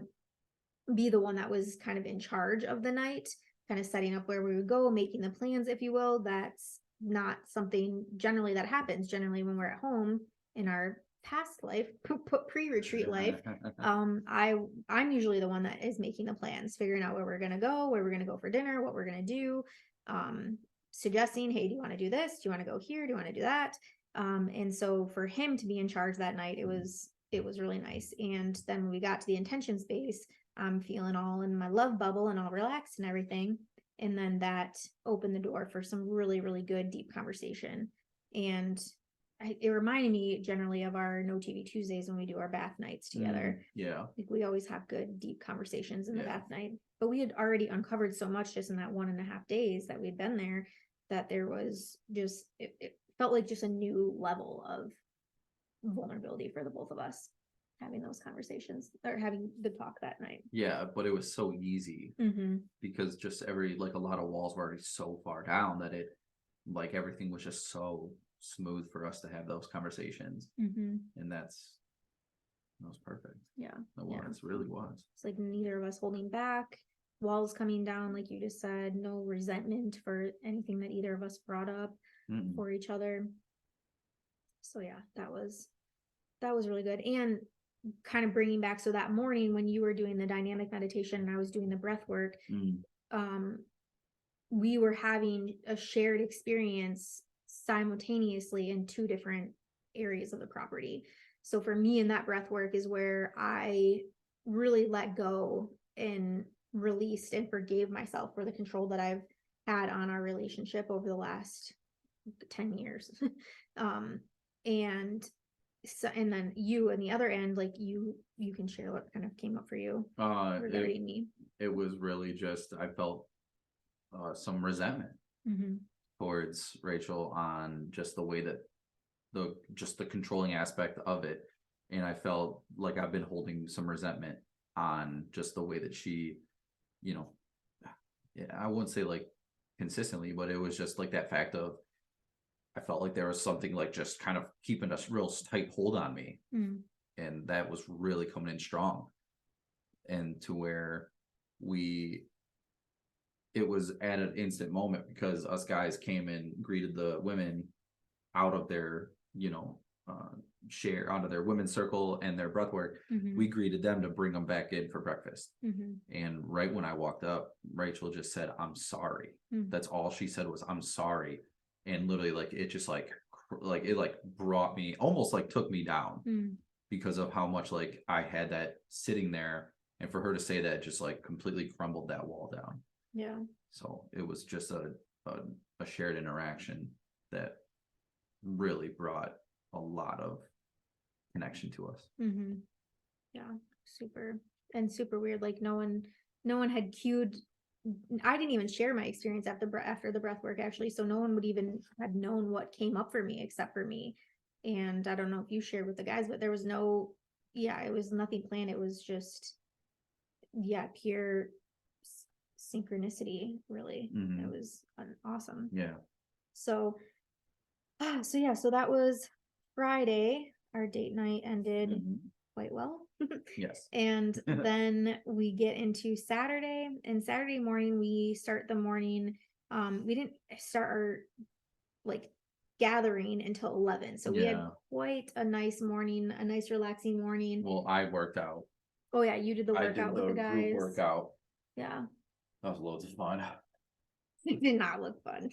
be the one that was kind of in charge of the night, kind of setting up where we would go, making the plans, if you will. That's not something generally that happens. Generally, when we're at home in our past life, pre-retreat life, I'm usually the one that is making the plans, figuring out where we're gonna go for dinner, what we're gonna do. suggesting, hey, do you want to do this? Do you want to go here? Do you want to do that? And so for him to be in charge that night, it was really nice. And then when we got to the intention space, I'm feeling all in my love bubble and all relaxed and everything. And then that opened the door for some really, really good, deep conversation. And it reminded me generally of our No TV Tuesdays when we do our bath nights together. Yeah. Like we always have good, deep conversations in the bath night. But we had already uncovered so much just in that 1.5 days that we'd been there that there was just, it felt like just a new level of vulnerability for the both of us having those conversations or having the talk that night. Yeah, but it was so easy because just a lot of walls were already so far down that it, like, everything was just so smooth for us to have those conversations. And that was perfect. Yeah. It was, really was. It's like neither of us holding back, walls coming down, like you just said, no resentment for anything that either of us brought up for each other. So yeah, that was really good. And kind of bringing back, so that morning when you were doing the dynamic meditation and I was doing the breath work, we were having a shared experience simultaneously in 2 different areas of the property. So for me, in that breath work is where I really let go and released and forgave myself for the control that I've had on our relationship over the last 10 years. And so, and then you on the other end, like you can share what kind of came up for you regarding me. It was really just, I felt some resentment towards Rachel on just the way that the controlling aspect of it. And I felt like I've been holding some resentment on just the way that she, I wouldn't say like consistently, but it was just like that fact of, I felt like there was something like just kind of keeping a real tight hold on me. And that was really coming in strong. And to where it was at an instant moment because us guys came and greeted the women out of their, share onto their women's circle and their breath work. We greeted them to bring them back in for breakfast. And right when I walked up, Rachel just said, "I'm sorry." That's all she said was, "I'm sorry." And literally, like, it just like it like brought me, almost like took me down because of how much like I had that sitting there. And for her to say that just like completely crumbled that wall down. Yeah. So it was just a shared interaction that really brought a lot of connection to us. Yeah, super weird. Like no one had cued. I didn't even share my experience after the breath work actually, so no one would even had known what came up for me except for me. And I don't know if you shared with the guys, but there was it was nothing planned. It was just pure synchronicity, really. It was awesome. Yeah. So that was Friday. Our date night ended quite well. Yes. And then we get into Saturday, and Saturday morning we start the morning. We didn't start our like gathering until 11. So we had quite a nice morning, a nice relaxing morning. Well, I worked out. Oh yeah, you did the workout with the guys. Group workout. Yeah. That was loads of fun. It did not look fun.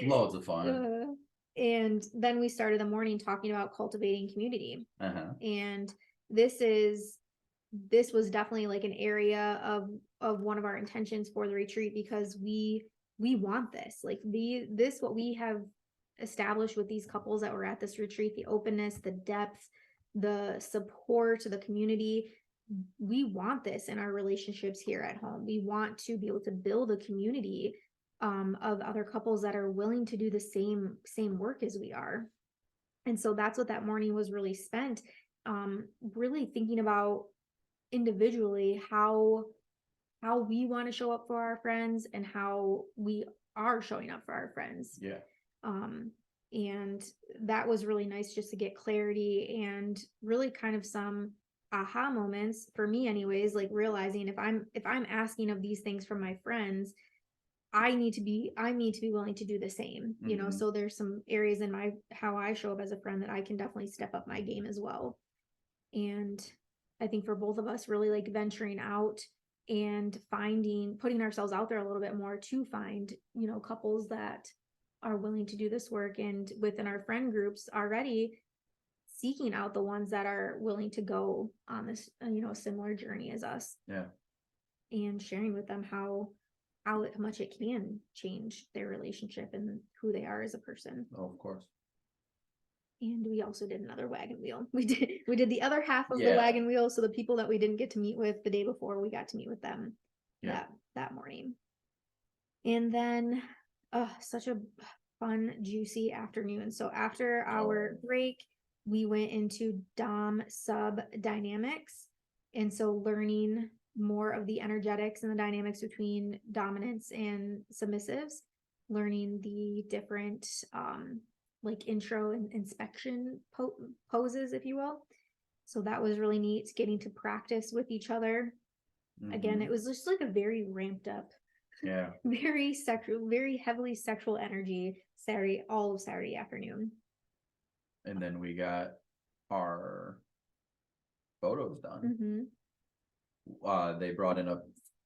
Loads of fun. And then we started the morning talking about cultivating community. And this was definitely like an area of one of our intentions for the retreat, because we want this, like what we have established with these couples that were at this retreat, the openness, the depth, the support, the community. We want this in our relationships here at home. We want to be able to build a community of other couples that are willing to do the same work as we are. And so that's what that morning was really spent, really thinking about individually how we want to show up for our friends and how we are showing up for our friends. Yeah. And that was really nice just to get clarity and really kind of some aha moments for me anyways, like realizing if I'm asking of these things from my friends, I need to be willing to do the same, so there's some areas in how I show up as a friend that I can definitely step up my game as well. And I think for both of us, really like venturing out and putting ourselves out there a little bit more to find, couples that are willing to do this work, and within our friend groups already seeking out the ones that are willing to go on this, similar journey as us. Yeah. And sharing with them how much it can change their relationship and who they are as a person. Oh, of course. And we also did another wagon wheel. We did the other half of the wagon wheel. So the people that we didn't get to meet with the day before, we got to meet with them that morning. And then, such a fun, juicy afternoon. So after our break, we went into Dom sub dynamics. And so learning more of the energetics and the dynamics between dominants and submissives, learning the different, like intro and inspection poses, if you will. So that was really neat, getting to practice with each other. Again, it was just like a very ramped up, very sexual, very heavily sexual energy all of Saturday afternoon. And then we got our photos done. They brought in a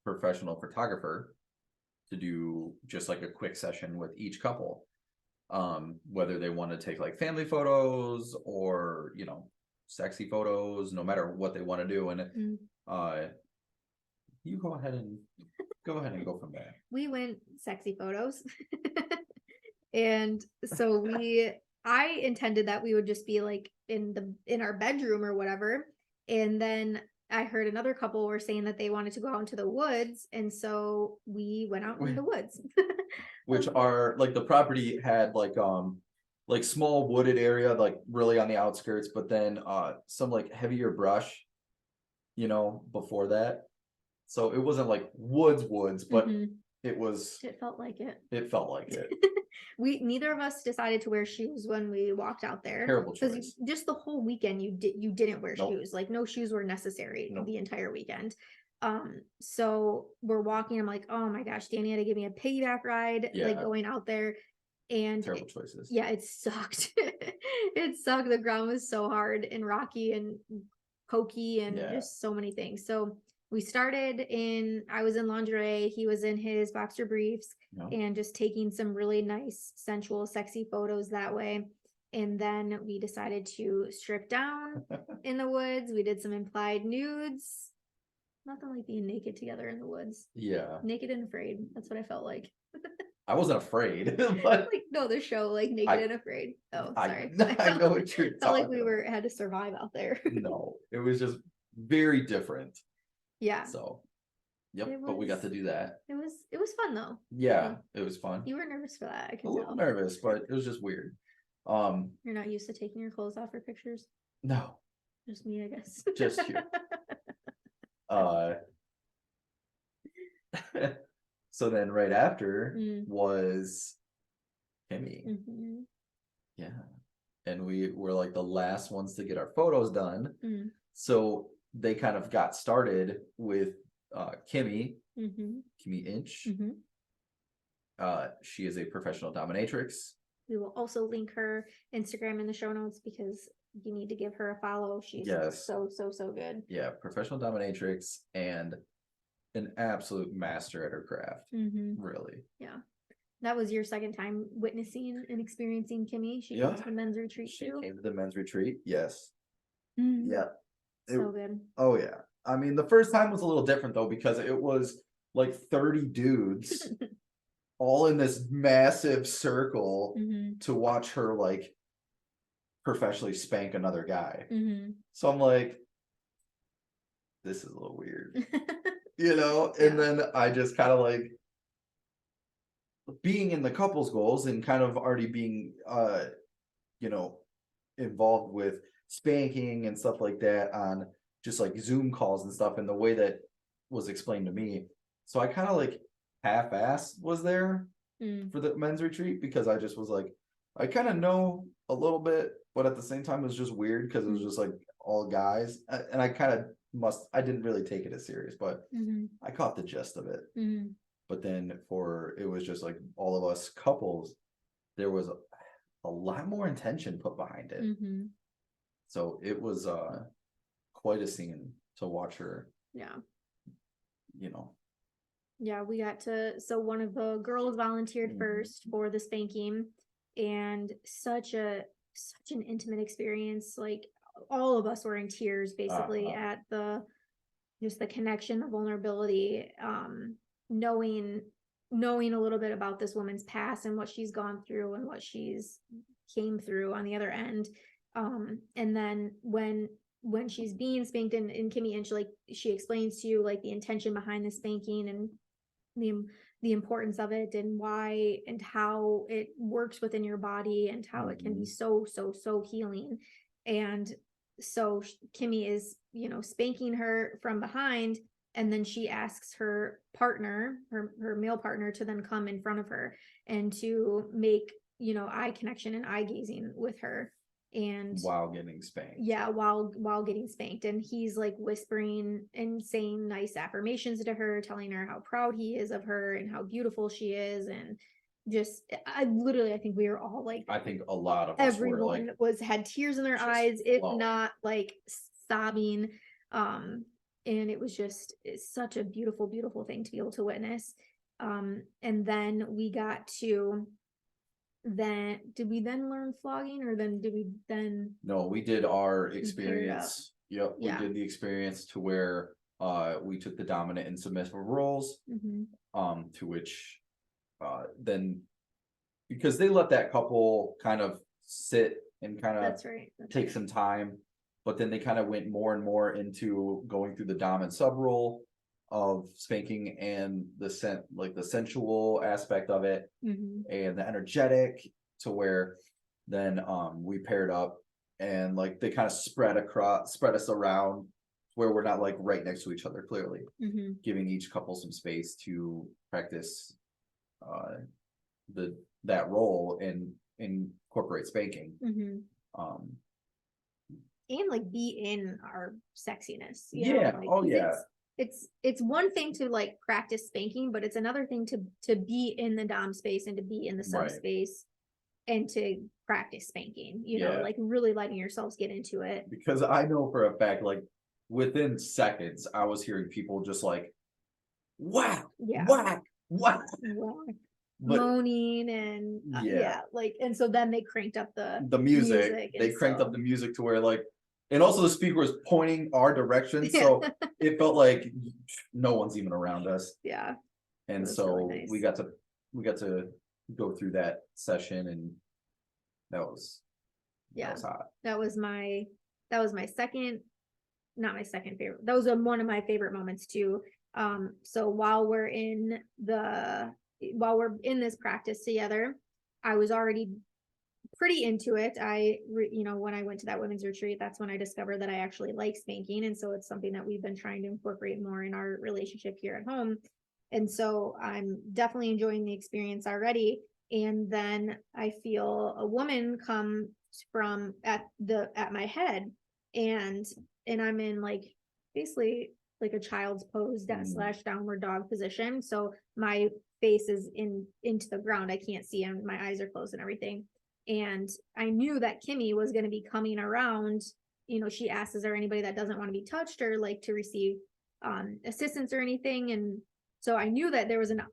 professional photographer to do just like a quick session with each couple, whether they want to take like family photos or sexy photos, no matter what they want to do. And you go ahead and go from there. We went sexy photos. And so I intended that we would just be like in our bedroom or whatever. And then I heard another couple were saying that they wanted to go out into the woods. And so we went out into the woods. Which are like, the property had like small wooded area, like really on the outskirts, but then some like heavier brush, before that. So it wasn't like woods, but it felt like it. Neither of us decided to wear shoes when we walked out there. Terrible choice. Just the whole weekend you didn't wear shoes. Like no shoes were necessary the entire weekend. So we're walking. I'm like, oh my gosh, Danny had to give me a piggyback ride, like going out there. And terrible choices. Yeah, it sucked. It sucked. The ground was so hard and rocky and pokey and just so many things. So we started I was in lingerie, he was in his boxer briefs, and just taking some really nice, sensual, sexy photos that way. And then we decided to strip down in the woods. We did some implied nudes. Nothing like being naked together in the woods. Yeah. Naked and afraid. That's what I felt like. I wasn't afraid, but like the show, like Naked and Afraid. Oh, sorry. I know what you're talking about. Like we had to survive out there. No, it was just very different. Yeah. So, but we got to do that. It was fun though. Yeah, it was fun. You were nervous for that. I can tell. A little nervous, but it was just weird. You're not used to taking your clothes off for pictures? No. Just me, I guess. Just you. So then right after was Kimmy. Yeah. And we were like the last ones to get our photos done. So they kind of got started with Kimmy, Kimmy Inch. She is a professional dominatrix. We will also link her Instagram in the show notes because you need to give her a follow. She's so good. Yeah, professional dominatrix and an absolute master at her craft. Really. Yeah. That was your second time witnessing and experiencing Kimmy. She came to the men's retreat too. She came to the men's retreat, yes. Yeah. So good. Oh yeah. I mean, the first time was a little different though, because it was like 30 dudes all in this massive circle to watch her like professionally spank another guy. So I'm like, this is a little weird. And then I just kind of like being in the couples goals and kind of already being involved with spanking and stuff like that on just like Zoom calls and stuff, and the way that was explained to me. So I kind of like half-assed was there for the men's retreat, because I just was like, I kind of know a little bit, but at the same time it was just weird because it was just like all guys, and I didn't really take it as serious, but I caught the gist of it. But then it was just like all of us couples, there was a lot more intention put behind it. So it was quite a scene to watch her you know. Yeah, we got to, so one of the girls volunteered first for the spanking, and such an intimate experience. Like all of us were in tears basically Uh, at the just the connection, the vulnerability, knowing knowing a little bit about this woman's past and what she's gone through and what she's came through on the other end. And then when she's being spanked in Kimmy, and she explains to you like the intention behind the spanking and the the importance of it and why and how it works within your body and how it can be so healing. And so Kimmy is, spanking her from behind, and then she asks her partner, her male partner, to then come in front of her and to make, eye connection and eye gazing with her. And while getting spanked. yeah, while getting spanked, and he's like whispering and saying nice affirmations to her, telling her how proud he is of her and how beautiful she is. And just I think we were all like, I think a lot of us were everyone like was had tears in their just eyes, if flowing. not like sobbing. And it was just, it's such a beautiful thing to be able to witness. And then we got to, then did we then learn flogging, or then did we then No, we did our paired up? experience. Yep, we Yeah. did the experience to where we took the dominant and submissive roles, to which then because they let that couple kind of sit and kind of That's right. take some time, but then they kind of went more and more into going through the dom and sub role of spanking and the sensual aspect of it and the energetic, to where then we paired up and like they kind of spread us around where we're not like right next to each other, clearly giving each couple some space to practice that role and incorporate spanking. And like be in our sexiness, Yeah. like, Oh yeah. It's one thing to like practice spanking, but it's another thing to be in the dom space and to be in the sub Right. space and to practice spanking, Yeah. like really letting yourselves get into it. Because I know for a fact, like within seconds, I was hearing people just like whack, Yeah. whack, whack, but moaning and yeah, like, and so then they cranked up the music. They cranked up the music to where like, and also the speaker was pointing our direction, so it felt like no one's even around us. Yeah. And was so really nice. we got to go through that session, and that was hot. That was my second, not my second favorite. That was one of my favorite moments too. So while we're in this practice together, I was already pretty into it. When I went to that women's retreat, that's when I discovered that I actually like spanking. And so it's something that we've been trying to incorporate more in our relationship here at home. And so I'm definitely enjoying the experience already. And then I feel a woman come from at my head, and I'm in like basically like a child's pose slash downward dog position. So my face is into the ground. I can't see, and my eyes are closed and everything. And I knew that Kimmy was going to be coming around. She asks, is there anybody that doesn't want to be touched or like to receive assistance or anything? And so I knew that there was an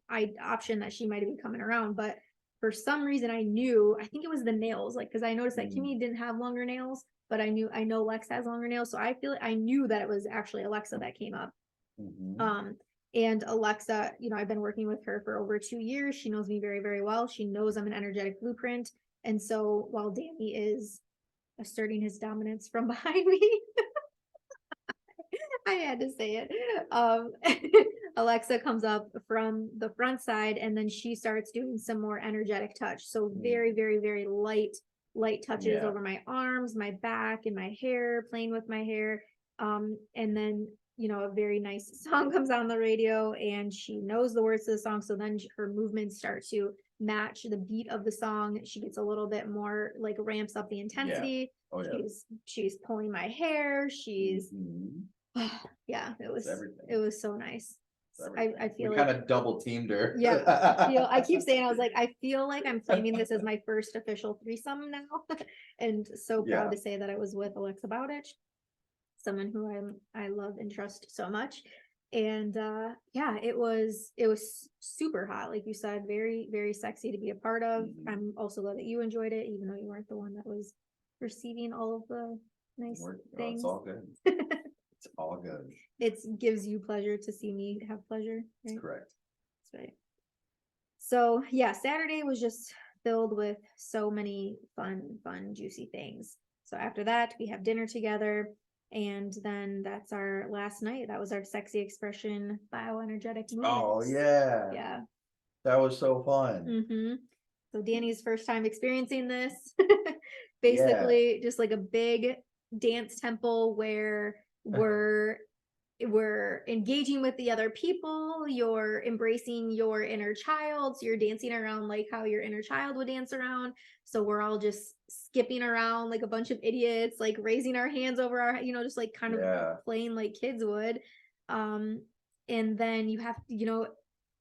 option that she might be coming around, but for some reason I think it was the nails, like, because I noticed that Kimmy didn't have longer nails, but I know Lex has longer nails. So I knew that it was actually Alexa that came up. And Alexa, I've been working with her for over 2 years. She knows me very, very well. She knows I'm an energetic blueprint. And so while Danny is asserting his dominance from behind me, I had to say it. Alexa comes up from the front side, and then she starts doing some more energetic touch. So very, very, very light touches over my arms, my back, and my hair, playing with my hair. And then, a very nice song comes on the radio, and she knows the words to the song. So then her movements start to match the beat of the song. She gets a little bit more, like, ramps up the intensity. She's pulling my hair. She's it was so nice. I feel we like kind of double teamed her. I keep saying, I feel like I'm claiming this as my first official threesome now. And so proud to say that I was with Alexa Bowditch, someone who I love and trust so much. And yeah, it was super hot, like you said, very, very sexy to be a part of. Mhm. I'm also glad that you enjoyed it, even though you weren't the one that was receiving all of the nice It's things. all good. It's all good. It gives you pleasure to see me have pleasure, That's right? correct. That's right. So yeah, Saturday was just filled with so many fun, juicy things. So after that, we have dinner together, and then that's our last night. That was our sexy expression bioenergetic Oh movements. yeah, Yeah. that was so fun. So Danny's first time experiencing this. Yeah, Basically, just like a big dance temple where we're engaging with the other people, you're embracing your inner child, so you're dancing around like how your inner child would dance around. So we're all just skipping around like a bunch of idiots, like raising our hands over our, just like kind of yeah. playing like kids would. um and then you have,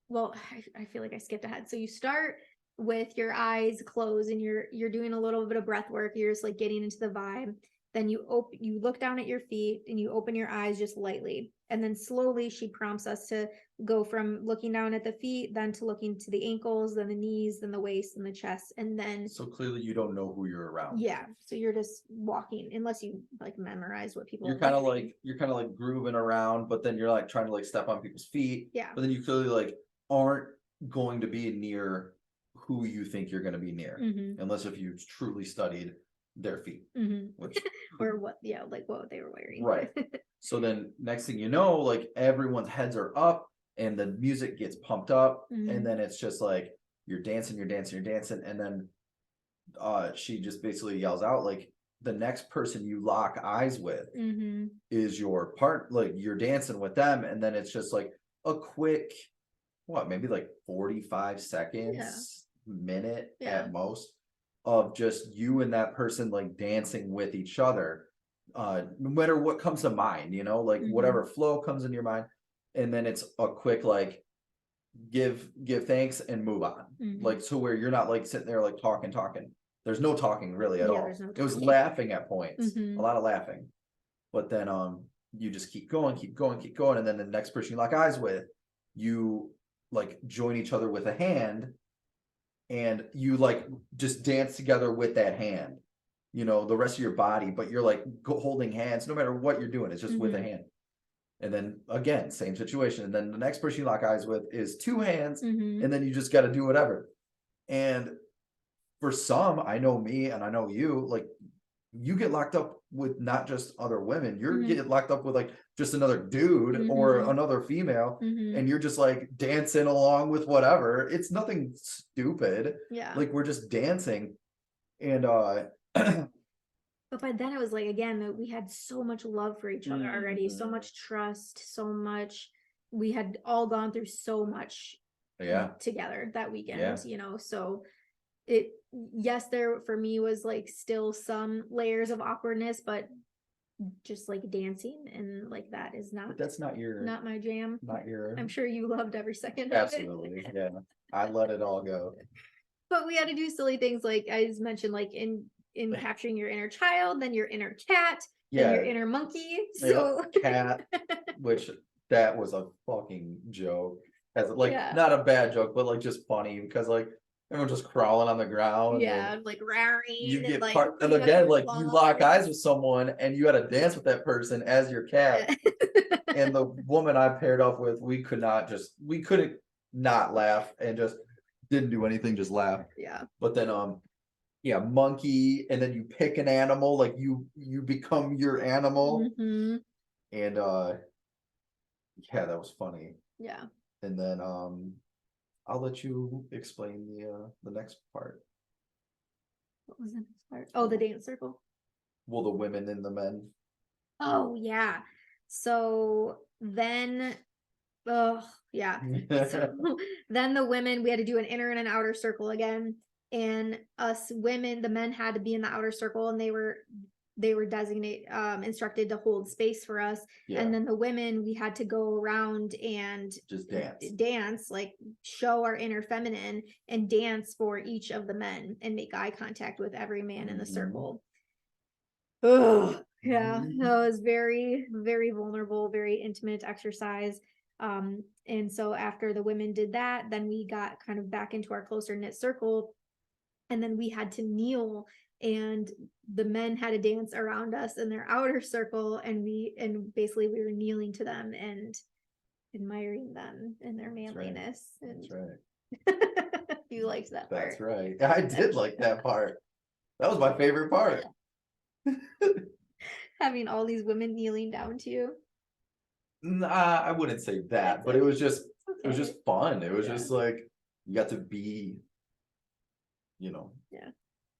well, I feel like I skipped ahead. So you start with your eyes closed and you're doing a little bit of breath work. You're just like getting into the vibe. Then you look down at your feet and you open your eyes just lightly. And then slowly she prompts us to go from looking down at the feet, then to looking to the ankles, then the knees, then the waist and the chest. And then So clearly you don't know who you're around. yeah, so you're just walking unless you like memorize what people You're like kind of reading. like you're kind of like grooving around, but then you're like trying to like step on people's feet. Yeah. But then you clearly like aren't going to be near who you think you're going to be near, unless if you truly studied their feet, which Or what, yeah, like what they were wearing. right. So then next thing you know, like everyone's heads are up and the music gets pumped up, and then it's just like you're dancing, and then she just basically yells out like the next person you lock eyes with is your part, like you're dancing with them, and then it's just like a quick what, maybe like 45 seconds, minute Yeah. at most, of just you and that person like dancing with each other, no matter what comes to mind, like whatever flow comes in your mind, and then it's a quick like give thanks and move on, like to where you're not like sitting there like talking. There's no talking really at Yeah, all. there's no It was talking. laughing at points, a lot of laughing, but then you just keep going, and then the next person you lock eyes with, you like join each other with a hand, and you like just dance together with that hand, the rest of your body, but you're like holding hands no matter what you're doing, it's just with a hand. And then again, same situation, and then the next person you lock eyes with is two hands, and then you just got to do whatever. And for some, I know me and I know you, like you get locked up with not just other women, you're getting locked up with like just another dude or another female, and you're just like dancing along with whatever. It's nothing stupid. Yeah. Like we're just dancing. And But by then it was like, again, that we had so much love for each other already, so much trust, so much. We had all gone through so much together that weekend, so it, yes, there for me was like still some layers of awkwardness, but just like dancing and like that is but that's not my jam. not your I'm sure you loved every second of it. absolutely. Yeah. I let it all go. But we had to do silly things like I just mentioned, like in capturing your inner child, then your inner cat, then your inner monkey. So cat, which that was a fucking joke. As like Yeah. not a bad joke, but like just funny because like everyone's just crawling on the ground. yeah, like raring You and get like part, and cleaning up again, your like you lock claws. eyes with someone and you got to dance with that person as your cat. And the woman I paired off with, we couldn't not laugh, and just didn't do anything, just laugh. Yeah. But then yeah, monkey, and then you pick an animal, like you become your animal. And yeah, that was funny. Yeah. And then I'll let you explain the next part. What was the next part? Oh, the dance circle. Well, the women and the men. Oh yeah. So then oh yeah. So then the women, we had to do an inner and an outer circle again. And us women, the men had to be in the outer circle, and they were instructed to hold space for us. And then the women, we had to go around and just dance, like show our inner feminine and dance for each of the men and make eye contact with every man in the circle. Oh yeah, that was very, very vulnerable, very intimate exercise. And so after the women did that, then we got kind of back into our closer knit circle, and then we had to kneel, and the men had to dance around us in their outer circle, and basically we were kneeling to them and admiring them and their manliness. That's And right. you liked that part. That's right. I did like that part. That was my favorite part. Having all these women kneeling down to you. Nah, I wouldn't say that, but it was just it was just fun. It was Yeah. just like you got to be, Yeah.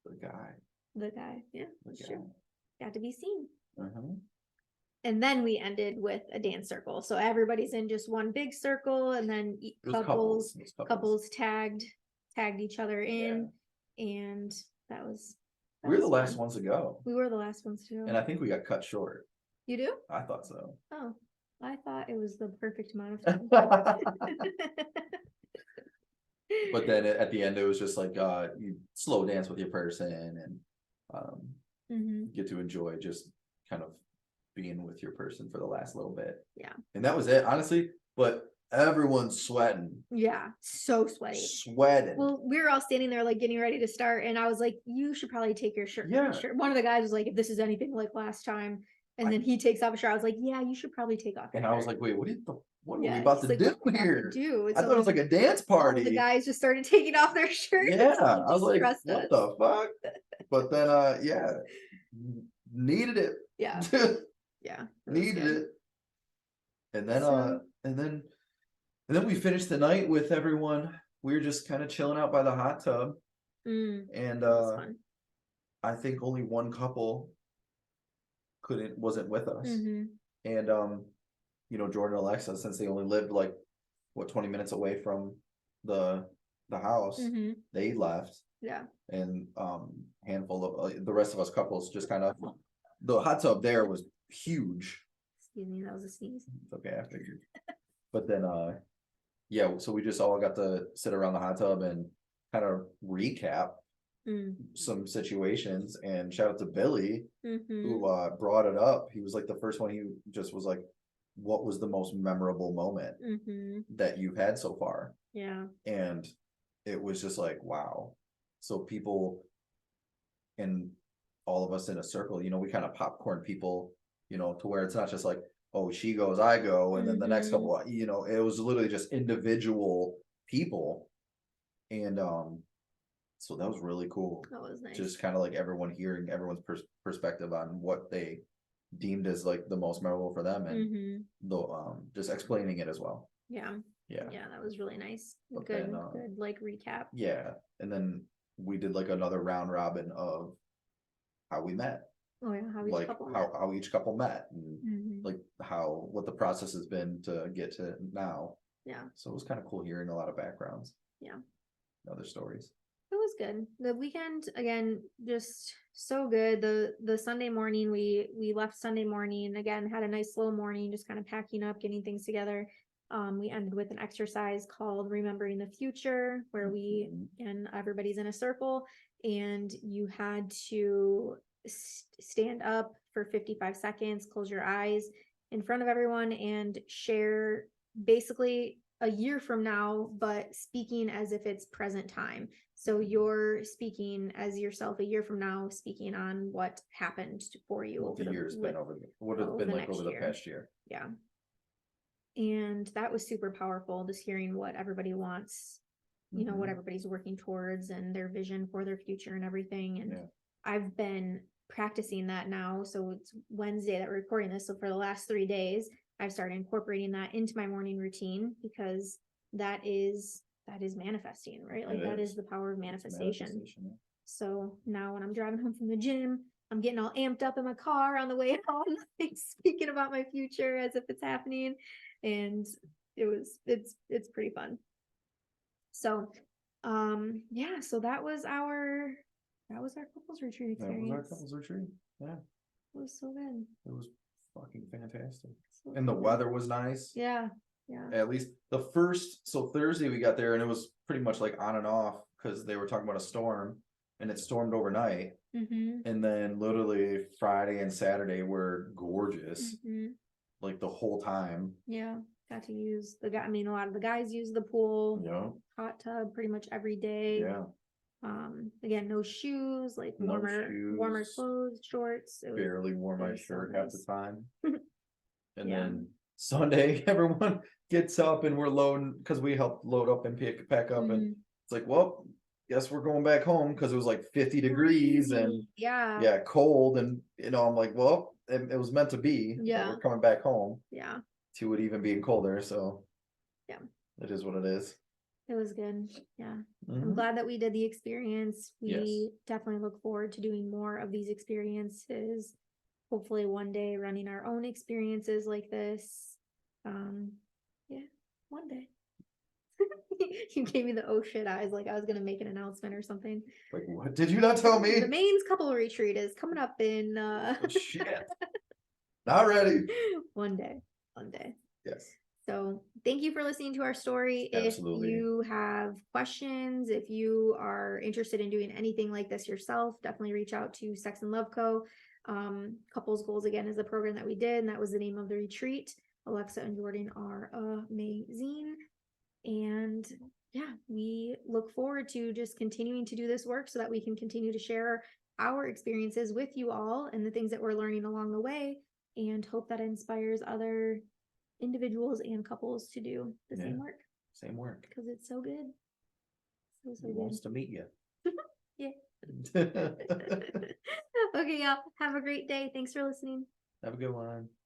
the guy. The guy. Yeah, The that's guy. true. Got to be seen. Uh-huh. And then we ended with a dance circle. So everybody's in just one big circle, and then It was couples It was couples. tagged each other in, and that was We were the fun. last ones to go, We were the last ones to go. and I think we got cut short. You do? I thought so. Oh, I thought it was the perfect amount of time. But then at the end, it was just like you slow dance with your person and get to enjoy just kind of being with your person for the last little bit. Yeah. And that was it, honestly. But everyone's sweating. Yeah, so sweaty. Sweating. Well, we were all standing there like getting ready to start, and I was like, "You should probably take your shirt." Yeah. One of the guys was like, "If this is anything like last time," and then he takes off a shirt. I was like, "Yeah, you should probably take off." And I was like, "Wait, what are we Yeah, about he's to like, do "What do we have to here?" do?" And I so thought it was like a dance all of party. the guys just started taking off their shirts. Yeah, It I was like, just "What stressed the fuck?" But then, yeah, needed it. Yeah. Yeah. it was Needed good. it. And then, So- and then we finished the night with everyone. We were just kind of chilling out by the hot tub, and that was fun. I think only one couple wasn't with us. Mhm. And Jordan and Alexa, since they only lived like 20 minutes away from the house, Mhm. they left. Yeah. And handful of the rest of us couples just kind of, the hot tub there was huge. Excuse me, that was a sneeze. It's okay, I figured. But then yeah, so we just all got to sit around the hot tub and kind of recap some situations. And shout out to Billy who brought it up. He was like the first one. He just was like, what was the most memorable moment that you've had so far? Yeah. And it was just like, wow. So people and all of us in a circle, we kind of popcorn people, to where it's not just like, oh, she goes, I go, and then the next couple, it was literally just individual people. And so that was really cool. That was nice. Just kind of like everyone hearing everyone's perspective on what they deemed as like the most memorable for them, and just explaining it as well. Yeah. Yeah. Yeah, that was really nice. But Good, then, good like recap. Yeah. And then we did like another round robin of how we met. Oh yeah, how each Like couple met. how each couple met, and like what the process has been to get to now. Yeah. So it was kind of cool hearing a lot of backgrounds. Yeah. Other stories. It was good. The weekend again, just so good. The Sunday morning, we left Sunday morning, again, had a nice slow morning, just kind of packing up, getting things together. We ended with an exercise called Remembering the Future, where we and everybody's in a circle, and you had to stand up for 55 seconds, close your eyes in front of everyone, and share basically a year from now, but speaking as if it's present time. So you're speaking as yourself a year from now, speaking on what happened for you What over the year's been over what it's been like over the past year. Yeah. And that was super powerful, just hearing what everybody wants, what everybody's working towards and their vision for their future and everything. And I've been practicing that now. So it's Wednesday that we're recording this. So for the last 3 days, I've started incorporating that into my morning routine, because that is manifesting, right? Like that is the power of manifestation. So now when I'm driving home from the gym, I'm getting all amped up in my car on the way home, like speaking about my future as if it's happening. And it's pretty fun. So yeah, so that was our couples retreat experience. That was our couples retreat. Yeah. It was so good. It was fucking fantastic. So and the good. weather was nice. Yeah. Yeah. At least so Thursday we got there and it was pretty much like on and off, because they were talking about a storm, and it stormed overnight. And then literally Friday and Saturday were gorgeous, like the whole time. Yeah. got to use the guy. I mean, a lot of the guys use the pool, Yeah. hot tub pretty much every day. Yeah. Again, no shoes, like No warmer shoes. clothes, shorts. Barely wore my was so shirt half the nice. time. And Yeah. then Sunday, everyone gets up and we're loading because we helped load up and pack up. And Mhm. it's like, well, guess we're going back home because it was like 50 degrees and Yeah. yeah, cold. And I'm like, well, it was meant to be that Yeah. we're coming back home Yeah. to it even being colder. So Yeah. it is what it is. It was good. Yeah. I'm Mhm. glad that we did the experience. Yes. We definitely look forward to doing more of these experiences. Hopefully one day running our own experiences like this. Yeah, one day. You gave me the oh shit eyes like I was gonna make an announcement or something. Like, what did you not tell me? The Maine's couple retreat is coming up in Oh, shit. Not ready. one day. One day. Yes. So thank you for listening to our story. Absolutely. If you have questions, if you are interested in doing anything like this yourself, definitely reach out to Sex and Love Co. Couples Goals again is the program that we did, and that was the name of the retreat. Alexa and Jordan are amazing. And yeah, we look forward to just continuing to do this work so that we can continue to share our experiences with you all and the things that we're learning along the way, and hope that inspires other individuals and couples to do the same work. Same work. Because it's so good. So He good. wants to meet you. Yeah. Okay, y'all. Have a great day. Thanks for listening. Have a good one.